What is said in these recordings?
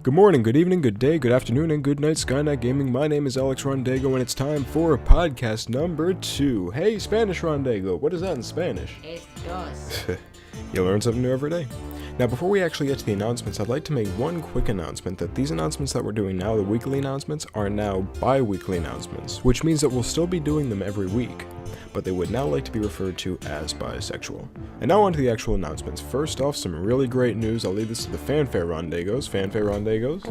Good morning, good evening, good day, good afternoon, and good night, Skynet Gaming. My name is Alex Rondego, and it's time for podcast number 2. Hey, Spanish Rondego, what is that in Spanish? Es dos. You learn something new every day. Now, before we actually get to the announcements, I'd like to make one quick announcement that these announcements that we're doing now, the weekly announcements, are now bi-weekly announcements, which means that we'll still be doing them every week, but they would now like to be referred to as bisexual. And now on to the actual announcements. First off, some really great news. I'll leave this to the Fanfare Rondegos. Fanfare Rondegos?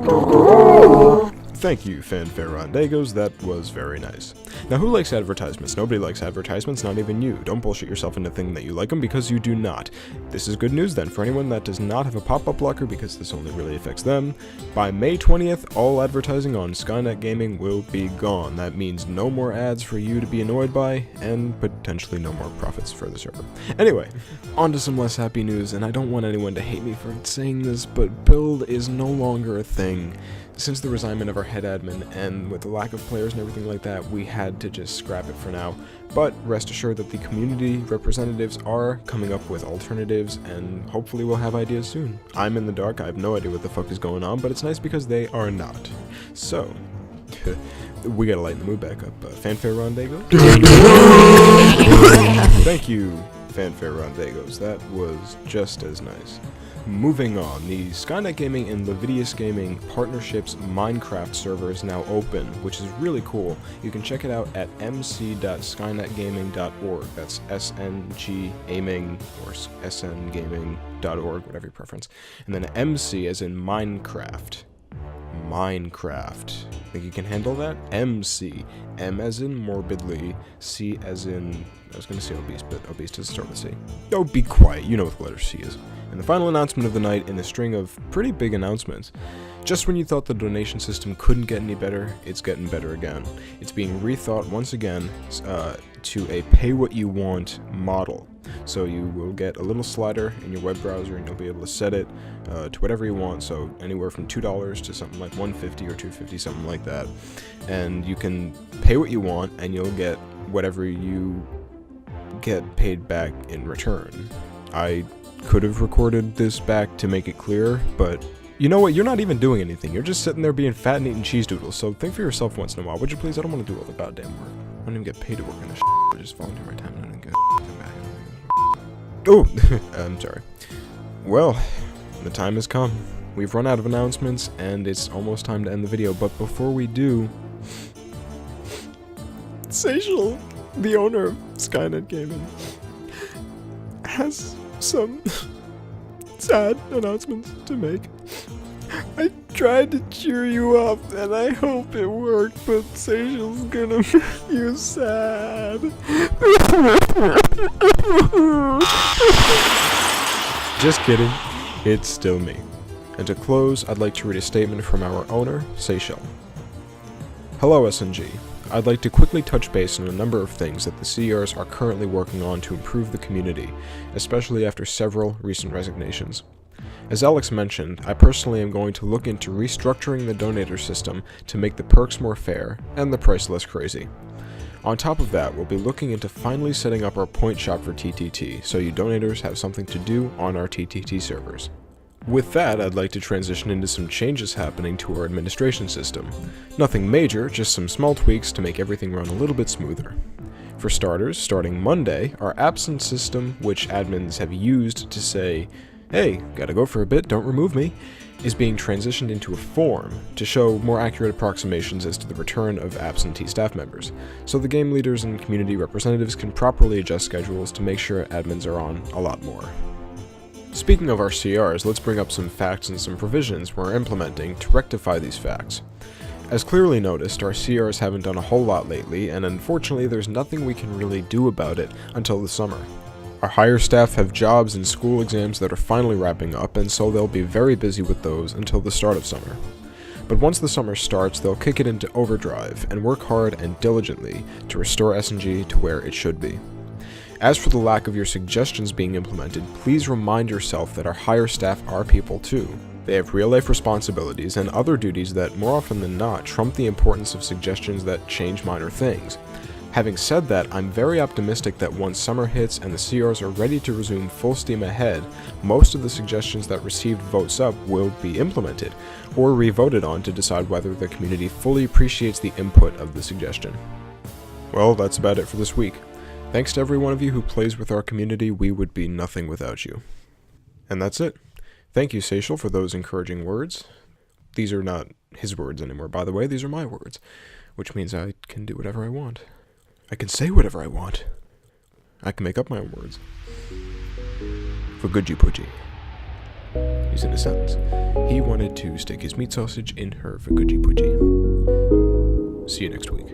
Thank you, Fanfare Rondegos. That was very nice. Now, who likes advertisements? Nobody likes advertisements, not even you. Don't bullshit yourself into thinking that you like them, because you do not. This is good news then for anyone that does not have a pop-up blocker, because this only really affects them. By May 20th, all advertising on Skynet Gaming will be gone. That means no more ads for you to be annoyed by, and potentially no more profits for the server. Anyway, on to some less happy news, and I don't want anyone to hate me for saying this, but build is no longer a thing. Since the resignment of our head admin, and with the lack of players and everything like that, we had to just scrap it for now. But rest assured that the community representatives are coming up with alternatives, and hopefully we'll have ideas soon. I'm in the dark, I have no idea what the fuck is going on, but it's nice because they are not. So, we gotta lighten the mood back up. Fanfare Rondego? Thank you, Fanfare Rondegos. That was just as nice. Moving on, the Skynet Gaming and Levidius Gaming Partnerships MineCraft server is now open, which is really cool. You can check it out at mc.skynetgaming.org. That's SNGaming or SNGaming.org, whatever your preference. And then MC as in Minecraft. Minecraft. Think you can handle that? MC. M as in morbidly. C as in... I was going to say obese, but obese doesn't start with C. Oh, be quiet. You know what the letter C is. And the final announcement of the night in a string of pretty big announcements. Just when you thought the donation system couldn't get any better, it's getting better again. It's being rethought once again to a pay-what-you-want model. So you will get a little slider in your web browser, and you'll be able to set it to whatever you want. So anywhere from $2 to something like $1.50 or $2.50, something like that. And you can pay what you want, and you'll get whatever you get paid back in return. I could have recorded this back to make it clearer, but you know what? You're not even doing anything. You're just sitting there being fat and eating cheese doodles. So think for yourself once in a while. Would you please? I don't want to do all the goddamn work. I don't even get paid to work on this shit. I just volunteer my time and I don't get back. Oh, I'm sorry. Well, the time has come. We've run out of announcements, and it's almost time to end the video. But before we do, Seychelles, the owner of Skynet Gaming, has some sad announcements to make. I tried to cheer you up, and I hope it worked, but Seychelles gonna make you sad. Just kidding, it's still me. And to close, I'd like to read a statement from our owner, Seychelles. Hello, SNG. I'd like to quickly touch base on a number of things that the CERs are currently working on to improve the community, especially after several recent resignations. As Alex mentioned, I personally am going to look into restructuring the donator system to make the perks more fair and the price less crazy. On top of that, we'll be looking into finally setting up our point shop for TTT, so you donators have something to do on our TTT servers. With that, I'd like to transition into some changes happening to our administration system. Nothing major, just some small tweaks to make everything run a little bit smoother. For starters, starting Monday, our absence system, which admins have used to say, hey, gotta go for a bit, don't remove me, is being transitioned into a form to show more accurate approximations as to the return of absentee staff members, so the game leaders and community representatives can properly adjust schedules to make sure admins are on a lot more. Speaking of our CRs, let's bring up some facts and some provisions we're implementing to rectify these facts. As clearly noticed, our CRs haven't done a whole lot lately, and unfortunately there's nothing we can really do about it until the summer. Our higher staff have jobs and school exams that are finally wrapping up, and so they'll be very busy with those until the start of summer. But once the summer starts, they'll kick it into overdrive and work hard and diligently to restore SNG to where it should be. As for the lack of your suggestions being implemented, please remind yourself that our higher staff are people too. They have real-life responsibilities and other duties that, more often than not, trump the importance of suggestions that change minor things. Having said that, I'm very optimistic that once summer hits and the CRs are ready to resume full steam ahead, most of the suggestions that received votes up will be implemented, or re-voted on to decide whether the community fully appreciates the input of the suggestion. Well, that's about it for this week. Thanks to every one of you who plays with our community. We would be nothing without you. And that's it. Thank you, Seychel, for those encouraging words. These are not his words anymore, by the way. These are my words, which means I can do whatever I want. I can say whatever I want. I can make up my own words. Fuguji Puji. He's in a sentence. He wanted to stick his meat sausage in her Fuguji Puji. See you next week.